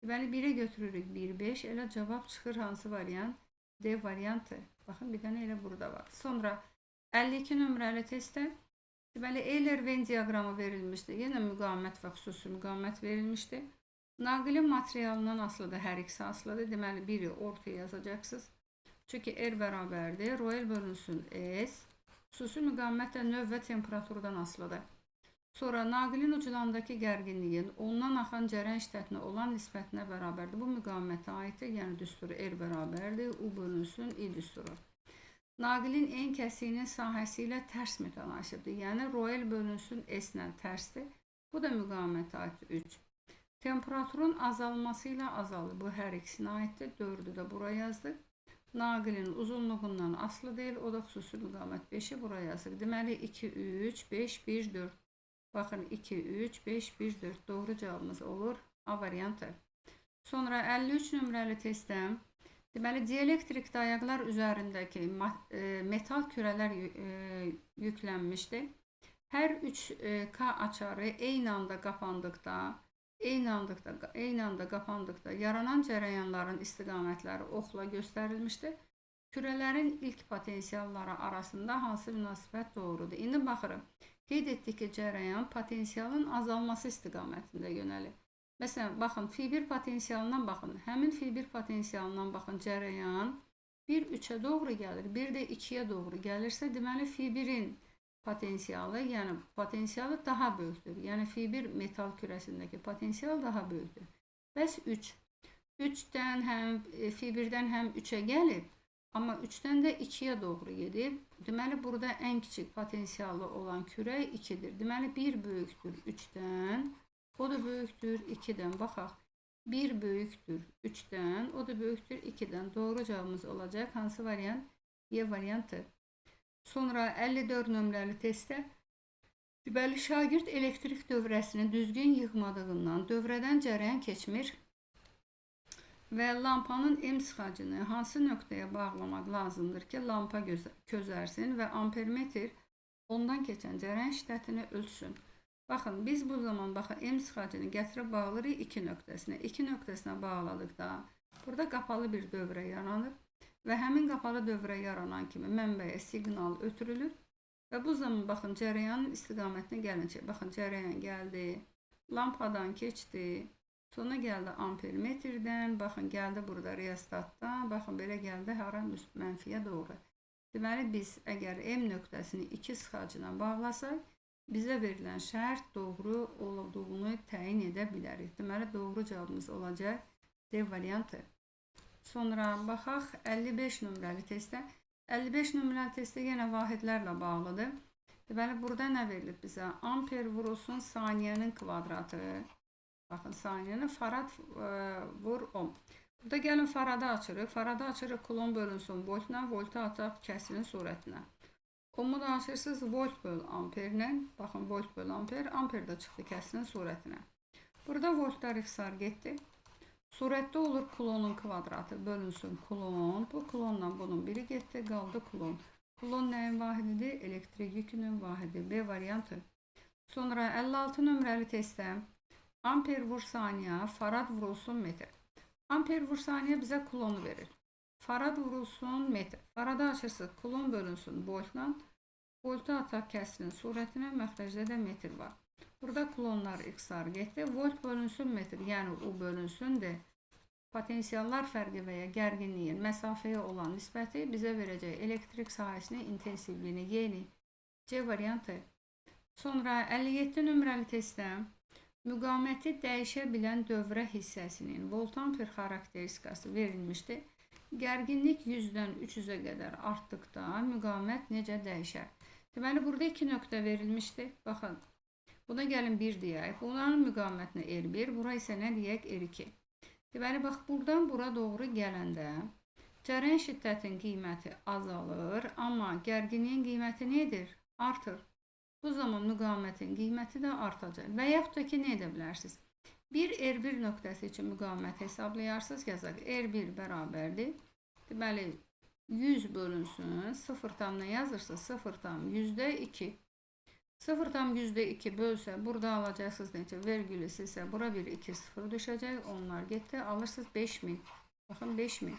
Deməli, 1-ə götürürük 1, 5. Elə cavab çıxır hansı variant? D variantı. Baxın, bir dənə elə burada var. Sonra 52 nömrəli testdə deməli Euler-Venn diaqramı verilmişdi. Yenə müqavimət və xüsusi müqavimət verilmişdi. Naqilin materialından asılıdır. Hər ikisi asılıdır. Deməli, biri ortaya yazacaqsınız. Çünki R bərabərdir. Rho L bölünsün S. Xüsusi müqavimət də növ və temperaturdan asılıdır. Sonra naqilin uclarındakı gərginliyin ondan axan cərəyan şiddətinə olan nisbətinə bərabərdir. Bu müqavimətə aiddir. Yəni düsturu R bərabərdir. U bölünsün I düsturu. Naqilin en kəsiyinin sahəsi ilə tərs mütənasibdir. Yəni Rho L bölünsün S ilə tərsdir. Bu da müqavimətə aiddir 3. Temperaturun azalması ilə azalır. Bu hər ikisinə aiddir. 4'ü də buraya yazdıq. Naqilin uzunluğundan asılı deyil. O da xüsusi müqavimət 5'i buraya yazdıq. Deməli 2, 3, 5, 1, 4. Baxın 2, 3, 5, 1, 4 doğru cavabımız olur A variantı. Sonra 53 nömrəli testdə deməli dielektrik dayaqlar üzərindəki metal kürələr yüklənmişdir. Hər 3 K açarı eyni anda qapandıqda yaranan cərəyanların istiqamətləri oxla göstərilmişdir. Kürələrin ilk potensialları arasında hansı münasibət doğrudur? İndi baxırıq. Qeyd etdik ki, cərəyan potensialın azalması istiqamətində yönəlir. Məsələn, baxın, F1 potensialından baxın. Həmin F1 potensialından baxın, cərəyan bir 3'ə doğru gəlir, bir də 2'yə doğru gəlirsə, deməli F1'in potensialı, yəni potensialı daha böyükdür. Yəni F1 metal kürəsindəki potensial daha böyükdür. Bəs 3. 3'dən həm F1'dən həm 3'ə gəlib, amma 3'dən də 2'yə doğru gedib. Deməli, burada ən kiçik potensialı olan kürə 2'dir. Deməli, 1 böyükdür 3'dən, o da böyükdür 2'dən. Baxaq, 1 böyükdür 3'dən, o da böyükdür 2'dən. Doğru cavabımız olacaq. Hansı variant? Y variantı. Sonra 54 nömrəli testdə deməli, şagird elektrik dövrəsini düzgün yığmadığından dövrədən cərəyan keçmir və lampanın M sıxacını hansı nöqtəyə bağlamaq lazımdır ki, lampa közərsin və ampermetr ondan keçən cərəyan şiddətini ölçsün. Baxın, biz bu zaman M sıxacını gətirib bağlayırıq 2 nöqtəsinə. 2 nöqtəsinə bağladıqda burada qapalı bir dövrə yaranır və həmin qapalı dövrə yaranan kimi mənbəyə siqnal ötürülür və bu zaman baxın, cərəyanın istiqamətinə gəlincə. Baxın, cərəyan gəldi, lampadan keçdi. Sonra gəldi ampermetrdən, baxın, gəldi burada reostatdan, baxın, belə gəldi hara mənfiyə doğru. Deməli, biz əgər M nöqtəsini 2 sıxacına bağlasaq, bizə verilən şərt doğru olduğunu təyin edə bilərik. Deməli, doğru cavabımız olacaq D variantı. Sonra baxaq 55 nömrəli testdə. 55 nömrəli testdə yenə vahidlərlə bağlıdır. Deməli, burada nə verilib bizə? Amper vurulsun saniyənin kvadratı. Baxın, saniyəni farad vur ohm. Burada gəlin faradı açırıq. Faradı açırıq, kulon bölünsün voltla, voltu ataq kəsrin surətinə. Omu da açırsınız volt böl amperlə. Baxın, volt böl amper, amper də çıxdı kəsrin surətinə. Burada voltlar ixtisar getdi. Surətdə olur kulonun kvadratı bölünsün kulon. Bu kulonla bunun biri getdi, qaldı kulon. Kulon nəyin vahididir? Elektrik yükünün vahidi. B variantı. Sonra 56 nömrəli testdə amper vur saniyə, farad vurulsun metr. Amper vur saniyə bizə kulonu verir. Farad vurulsun metr. Faradı açırsınız, kulon bölünsün voltla. Voltu ataq kəsrin surətinə, məxrəcdə də metr var. Burada kulonlar ixtisar getdi. Volt bölünsün metr, yəni U bölünsündür. Potensiallar fərqi və ya gərginliyin məsafəyə olan nisbəti bizə verəcək elektrik sahəsinin intensivliyini yeni. C variantı. Sonra 57 nömrəli testdə müqaməti dəyişə bilən dövrə hissəsinin voltamper xarakteristikası verilmişdir. Gərginlik 100-dən 300-ə qədər artdıqda müqamət necə dəyişər? Deməli, burada 2 nöqtə verilmişdir. Baxın, buna gəlin 1 deyək. Bunların müqamətinə R1, bura isə nə deyək? R2. Deməli, bax, buradan bura doğru gələndə cərəyan şiddətin qiyməti azalır, amma gərginliyin qiyməti nedir? Artır. Bu zaman müqamətin qiyməti də artacaq. Və yaxud da ki, nə edə bilərsiniz? Bir R1 nöqtəsi üçün müqamət hesablayarsınız, yazaq. R1 bərabərdir. Deməli, 100 bölünsün, 0 nə yazırsınız? 0,2. 0,2 bölsə, burada alacaqsınız necə? Vergülü isə bura bir 2 0 düşəcək. Onlar getdi. Alırsınız 5000. Baxın, 5000.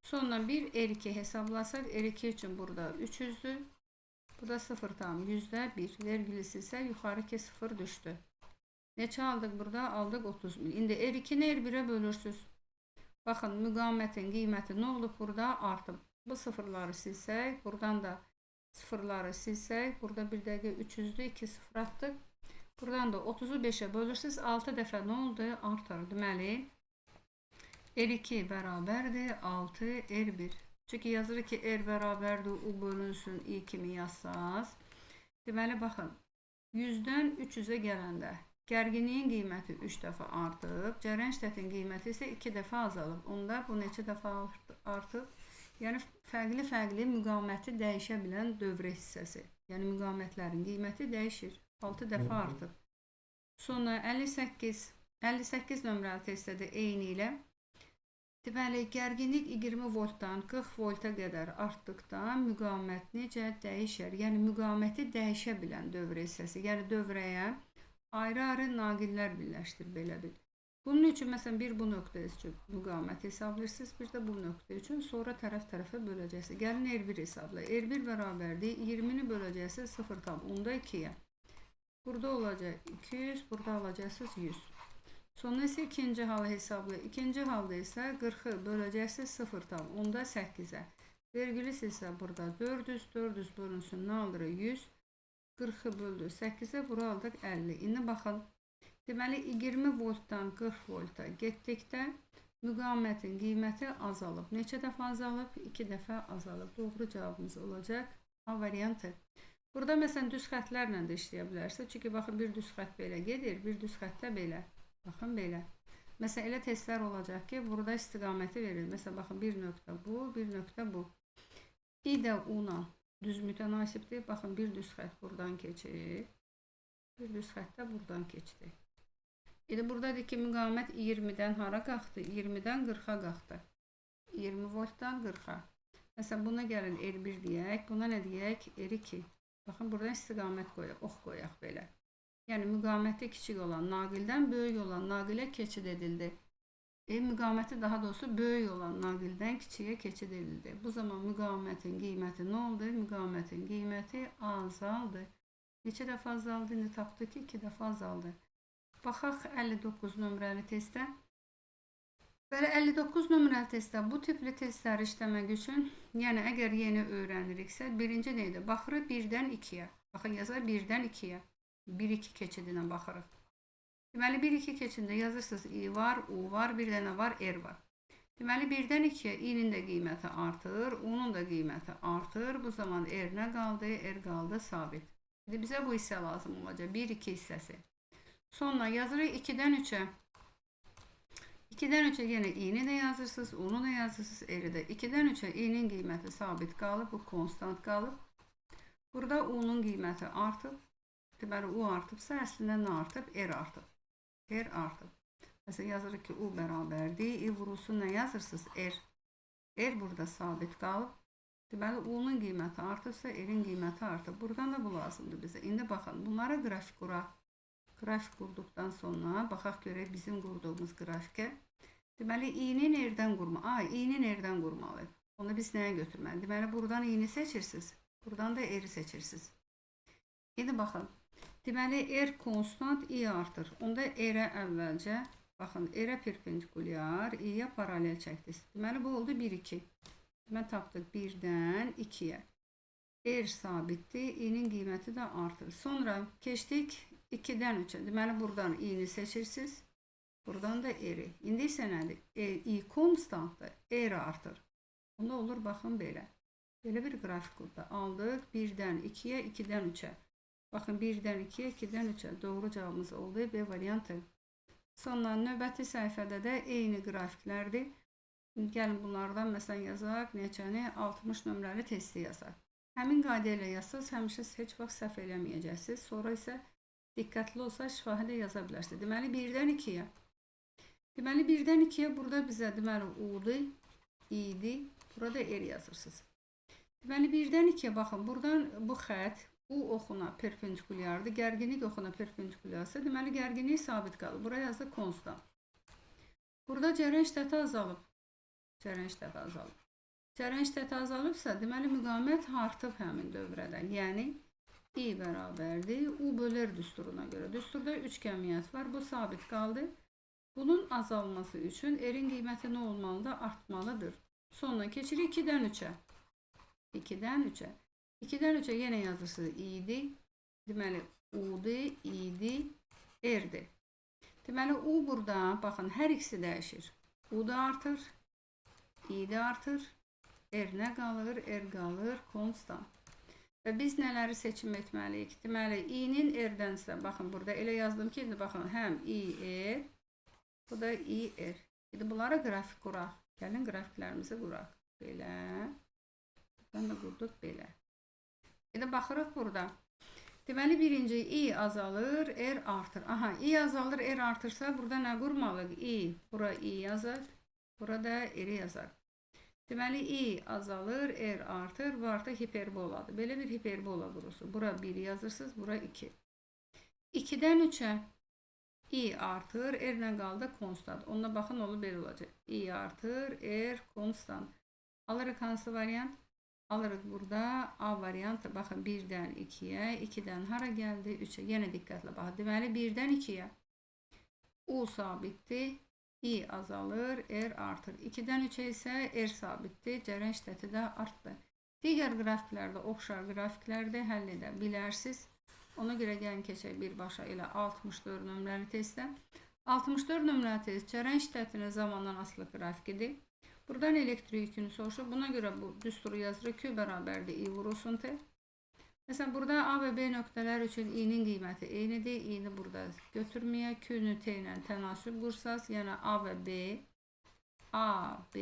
Sonra bir R2 hesablasaq, R2 üçün burada 300'dür. Bu da 0,100'də 1. Vergülisi isə yuxarı 2 0 düşdü. Neçə aldıq burada? Aldıq 30.000. İndi R2-ni R1'ə bölürsünüz. Baxın, müqamətin qiyməti nə olub burada? Artıb. Bu sıfırları silsək, buradan da sıfırları silsək, burada bir dəqiqə 300'dür, 2 0 atdıq. Buradan da 30'u 5'ə bölürsünüz, 6 dəfə nə oldu? Artar. Deməli, R2 bərabərdir 6 R1. Çünki yazır ki, R bərabərdir U bölünsün I kimi yazsaz. Deməli, baxın, 100-dən 300'ə gələndə gərginliyin qiyməti 3 dəfə artıb, cərəyan şiddətin qiyməti isə 2 dəfə azalıb. Onda bu neçə dəfə artıb? Yəni, fərqli müqaməti dəyişə bilən dövrə hissəsi. Yəni, müqamətlərin qiyməti dəyişir. 6 dəfə artıb. Sonra 58 nömrəli testdə də eyni ilə. Deməli, gərginlik 20 voltdan 40 volta qədər artdıqda müqamət necə dəyişər? Yəni, müqaməti dəyişə bilən dövrə hissəsi. Yəni, dövrəyə ayrı-ayrı naqillər birləşdir, belə bil. Bunun üçün, məsələn, bir bu nöqtə üçün müqamət hesablayırsınız, bir də bu nöqtə üçün, sonra tərəf-tərəfə böləcəksiniz. Gəlin R1 hesabla. R1 bərabərdir, 20-ni böləcəksiniz 0,2-yə. Burada olacaq 200, burada alacaqsınız 100. Sonra isə ikinci halı hesabla. İkinci halda isə 40'ı böləcəksiniz 0,8-ə. Vergülisi isə burada 400, 400 bölünsün, nə alır? 100. 40'ı böldü 8'ə, bura aldıq 50. İndi baxın. Deməli, 20 voltdan 40 volta getdikdə müqamətin qiyməti azalıb. Neçə dəfə azalıb? 2 dəfə azalıb. Doğru cavabımız olacaq A variantı. Burada məsələn düz xətlərlə də işləyə bilərsiniz. Çünki baxın, bir düz xət belə gedir, bir düz xətdə belə. Baxın, belə. Məsələn, elə testlər olacaq ki, burada istiqaməti verir. Məsələn, baxın, bir nöqtə bu, bir nöqtə bu. İ də U-la düz mütənasibdir. Baxın, bir düz xət buradan keçir. Bir düz xət də buradan keçdi. İndi buradadır ki, müqamət 20-dən hara qalxdı? 20-dən 40'a qalxdı. 20 voltdan 40'a. Məsələn, buna gəlin R1 deyək. Buna nə deyək? R2. Baxın, buradan istiqamət qoyaq, ox qoyaq belə. Yəni, müqaməti kiçik olan naqildən böyük olan naqilə keçid edildi. Müqaməti daha doğrusu böyük olan naqildən kiçiyə keçid edildi. Bu zaman müqamətin qiyməti nə oldu? Müqamətin qiyməti azaldı. Neçə dəfə azaldı? İndi tapdı ki, 2 dəfə azaldı. Baxaq 59 nömrəli testə. Belə 59 nömrəli testdə bu tipli testləri işləmək üçün, yəni əgər yeni öyrəniriksə, birinci neydi? Baxırıq 1-dən 2-yə. Baxın, yazar 1-dən 2-yə. 1-2 keçidinə baxırıq. Deməli, 1-2 keçidində yazırsınız I var, U var, bir dənə var, R var. Deməli, 1-dən 2-yə I-nin də qiyməti artır, U-nun da qiyməti artır. Bu zaman R nə qaldı? R qaldı sabit. İndi bizə bu hissə lazım olacaq. 1-2 hissəsi. Sonra yazırıq 2-dən 3-ə. 2'den 3'e yine i'ni de yazırsınız, onu da yazırsınız, eri de. 2'den 3'e i'nin qiyməti sabit qalıb, bu konstant qalıb. Burada u'nun qiyməti artıb. Deməli, u artıbsa, əslində nə artıb? R artıb. R artıb. Mesela yazırıq ki, u bərabərdir. I vurusu nə yazırsınız? R. R burada sabit qalıb. Deməli, u'nun qiyməti artıbsa, R'in qiyməti artıb. Buradan da bu lazımdır bizə. İndi baxın, bunlara qrafik quraq. Qrafik qurduqdan sonra baxaq görək bizim qurduğumuz qrafikə. Deməli, i'ni nereden qurma? i'ni nereden qurmalıyıq? Onu biz nəyə götürməliyik? Deməli, buradan i'ni seçirsiniz. Buradan da r'i seçirsiniz. İndi baxın. Deməli, r konstant, i artır. Onda r'ə əvvəlcə, baxın, r'ə perpendikulyar, i'yə paralel çəkdiniz. Deməli, bu oldu 1, 2. Deməli, tapdıq 1-dən 2-yə. R sabitdir, i'nin qiyməti də artır. Sonra keçdik 2-dən 3'ə. Deməli, buradan i'ni seçirsiniz. Buradan da r'i. İndi isə nədir? I konstantdır, r artır. Onda olur, baxın, belə. Belə bir qrafik burada aldıq. 1-dən 2-yə, 2-dən 3'ə. Baxın, 1-dən 2-yə, 2-dən 3'ə. Doğru cavabımız oldu, B variantı. Sonra növbəti səhifədə də eyni qrafiklərdir. Gəlin bunlardan məsələn yazaq, neçəni? 60 nömrəli testi yazaq. Həmin qayda ilə yazsınız, həmişə heç vaxt səhv eləməyəcəksiniz. Sonra isə diqqətli olsa şifahi də yaza bilərsiniz. Deməli, 1-dən 2-yə. Deməli, 1-dən 2-yə burada bizə deməli u'dur, i'dir. Burada r yazırsınız. Deməli, 1-dən 2-yə baxın, buradan bu xət u oxuna perpendikulyardır. Gərginlik oxuna perpendikulyarsa, deməli, gərginlik sabit qalır. Buraya yazdı konstant. Burada cərəyan şiddəti azalıb. Cərəyan şiddəti azalıb. Cərəyan şiddəti azalıbsa, deməli, müqavimət artıb həmin dövrədən. Yəni, i bərabərdir, u bölər düsturuna görə. Düsturda 3 kəmiyyət var, bu sabit qaldı. Bunun azalması üçün r'in qiyməti nə olmalıdır? Artmalıdır. Sonra keçirik 2-dən 3'ə. 2-dən 3'ə. 2-dən 3'ə yenə yazırsınız i'dir. Deməli, u'dur, i'dir, r'dir. Deməli, u burada, baxın, hər ikisi dəyişir. U da artır, i də artır, r nə qalır? R qalır, konstant. Və biz nələri seçim etməliyik? Deməli, i'nin r'dənsə, baxın, burada elə yazdım ki, baxın, həm i, r, bu da i, r. İndi bunlara qrafik quraq. Gəlin qrafiklərimizi quraq. Belə. Buradan da qurduq belə. İndi baxırıq burada. Deməli, birinci i azalır, r artır. Aha, i azalır, r artırsa, burada nə qurmalıyıq? I, bura i yazar, burada r yazar. Deməli, i azalır, r artır, bu artıq hiperboladır. Belə bir hiperbola qurusu. Bura 1 yazırsınız, bura 2. 2-dən 3'ə i artır, r ilə qaldı konstant. Onunla baxın, olur belə olacaq. I artır, r konstant. Alırıq hansı variant? Alırıq burada A variantı. Baxın, 1-dən 2-yə, 2-dən hara gəldi? 3'ə. Yenə diqqətlə baxın. Deməli, 1-dən 2-yə. U sabitdir, i azalır, r artır. 2-dən 3'ə isə r sabitdir, cərəyan şiddəti də artdı. Digər qrafiklərdə oxşar qrafiklərdə həll edə bilərsiniz. Ona görə gəlin keçək birbaşa ilə 64 nömrəli testə. 64 nömrəli test cərəyan şiddətinin zamandan asılı qrafikidir. Buradan elektrik yükünü soruşur. Buna görə bu düsturu yazırıq. Q bərabərdir i vurulsun t. Məsələn, burada A və B nöqtələr üçün i'nin qiyməti eynidir. i'ni burada götürməyək. Q-nü t ilə tənasüb qursaz. Yəni A və B. A, B.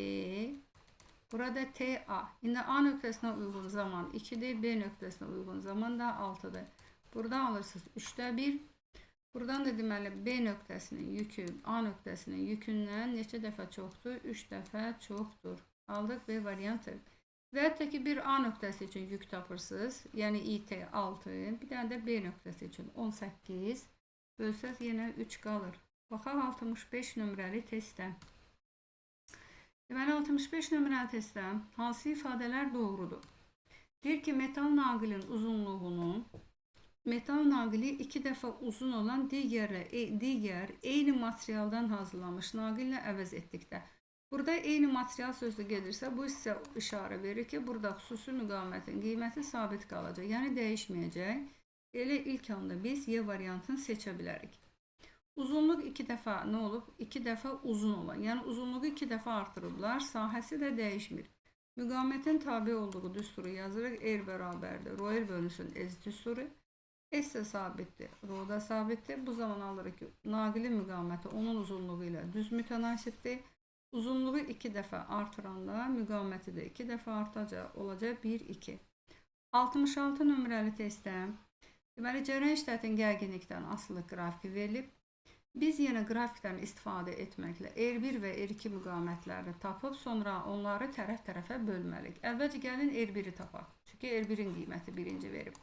Burada t, A. İndi A nöqtəsinə uyğun zaman 2'dir. B nöqtəsinə uyğun zaman da 6'dır. Burada alırsınız 3'də 1. Buradan da deməli B nöqtəsinin yükü A nöqtəsinin yükündən neçə dəfə çoxdur? 3 dəfə çoxdur. Aldıq B variantı. Və hətta ki bir A nöqtəsi üçün yük tapırsınız. Yəni IT 6. Bir dənə də B nöqtəsi üçün 18. Bölsəz yenə 3 qalır. Baxaq 65 nömrəli testdə. Deməli 65 nömrəli testdə hansı ifadələr doğrudur? Deyir ki metal naqilin uzunluğunu metal naqili 2 dəfə uzun olan digər eyni materialdan hazırlanmış naqillə əvəz etdikdə. Burada eyni material sözü gedirsə, bu isə işarə verir ki, burada xüsusi müqavimətin qiyməti sabit qalacaq, yəni dəyişməyəcək. Elə ilk anda biz Y variantını seçə bilərik. Uzunluq 2 dəfə nə olub? 2 dəfə uzun olan, yəni uzunluğu 2 dəfə artırıblar, sahəsi də dəyişmir. Müqavimətin tabi olduğu düsturu yazırıq, R bərabərdir, ρ bölünsün S düsturu. S sabitdir, rho da sabitdir. Bu zaman alırıq ki, naqilin müqaməti onun uzunluğu ilə düz mütənasibdir. Uzunluğu 2 dəfə artıranda müqaməti də 2 dəfə artacaq, olacaq 1, 2. 66 nömrəli testdə deməli cərəyan şiddətinin gərginlikdən asılı qrafiki verilib. Biz yenə qrafikdən istifadə etməklə R1 və R2 müqamətlərini tapıb sonra onları tərəf-tərəfə bölməliyik. Əvvəlcə gəlin R1-i tapaq. Çünki R1-in qiyməti birinci verib.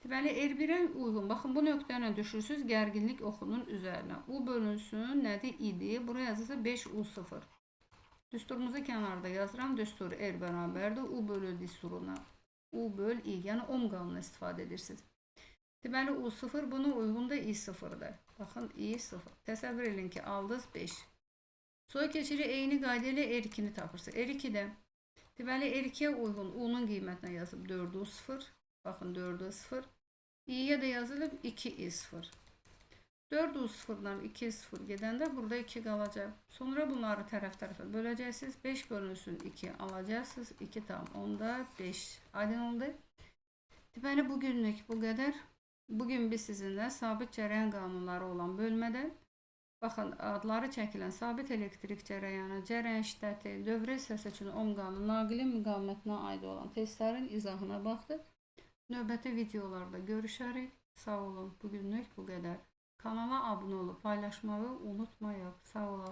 Deməli R1-ə uyğun. Baxın bu nöqtəylə düşürsüz gərginlik oxunun üzərinə. U bölünsün nədir idi? Buraya yazılsa 5U0. Düsturumuzu kənarda yazıram. Düstur R bərabərdir. U bölü düsturuna. U böl I. Yəni ohm qanunu istifadə edirsiniz. Deməli U0 buna uyğun da I0'dır. Baxın I0. Təsəvvür edin ki aldınız 5. Sonra keçirik eyni qayda ilə R2-ni tapırsınız. R2-də deməli R2-yə uyğun U-nun qiymətinə yazıb 4U0. Baxın 4U0. I-yə də yazılıb 2I0. 4U0'dan 2-0 gedəndə burada 2 qalacaq. Sonra bunları tərəf-tərəfə böləcəksiniz. 5 bölünsün 2 alacaqsınız. 2 tam onda 5. Aydın oldu. Deməli bugünlük bu qədər. Bugün biz sizinlə sabit cərəyan qanunları olan bölmədə baxın adları çəkilən sabit elektrik cərəyanı, cərəyan şiddəti, dövrə hissəsi üçün ohm qanunu, naqilin müqamətinə aid olan testlərin izahına baxdıq. Növbəti videolarda görüşərik. Sağ olun. Bugünlük bu qədər. Kanala abunə olub paylaşmağı unutmayın. Sağ olun.